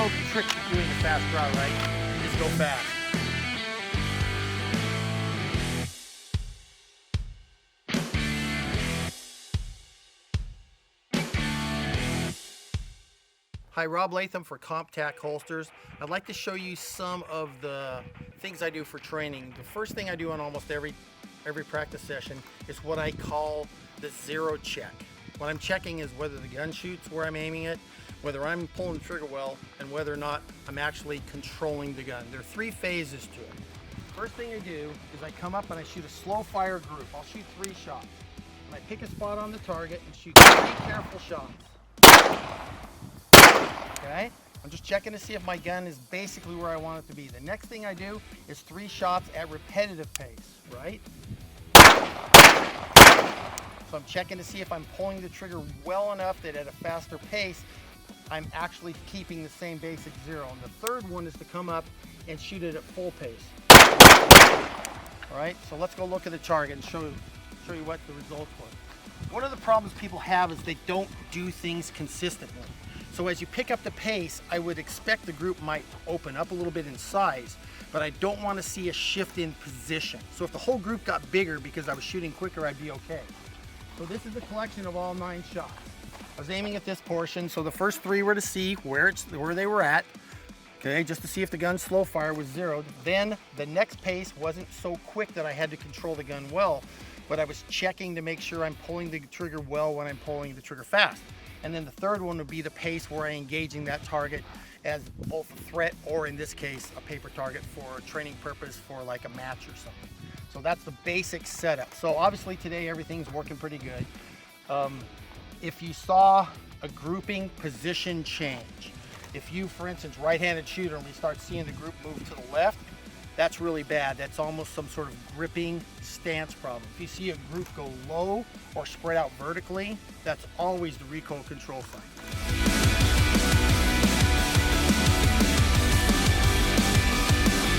know the trick to doing a fast draw, right? Just go fast. Hi, Rob Leatham for Comp-Tac holsters. I'd like to show you some of the things I do for training. The first thing I do on almost every practice session is what I call the zero check. What I'm checking is whether the gun shoots where I'm aiming it, whether I'm pulling the trigger well, and whether or not I'm actually controlling the gun. There are 3 phases to it. First thing I do is I come up and I shoot a slow fire group. I'll shoot 3 shots. And I pick a spot on the target and shoot 3 careful shots. Okay, I'm just checking to see if my gun is basically where I want it to be. The next thing I do is 3 shots at repetitive pace, right? So I'm checking to see if I'm pulling the trigger well enough that at a faster pace, I'm actually keeping the same basic zero. And the third one is to come up and shoot it at full pace. All right, so let's go look at the target and show you what the results were. One of the problems people have is they don't do things consistently. So as you pick up the pace, I would expect the group might open up a little bit in size, but I don't want to see a shift in position. So if the whole group got bigger because I was shooting quicker, I'd be okay. So this is the collection of all 9 shots. I was aiming at this portion, so the first 3 were to see where they were at, okay, just to see if the gun's slow fire was zeroed. Then the next pace wasn't so quick that I had to control the gun well, but I was checking to make sure I'm pulling the trigger well when I'm pulling the trigger fast. And then the third one would be the pace where I'm engaging that target as both a threat or, in this case, a paper target for a training purpose for like a match or something. So that's the basic setup. So obviously today everything's working pretty good. If you saw a grouping position change, if you, for instance, right-handed shooter, and we start seeing the group move to the left, that's really bad. That's almost some sort of gripping stance problem. If you see a group go low or spread out vertically, that's always the recoil control sign.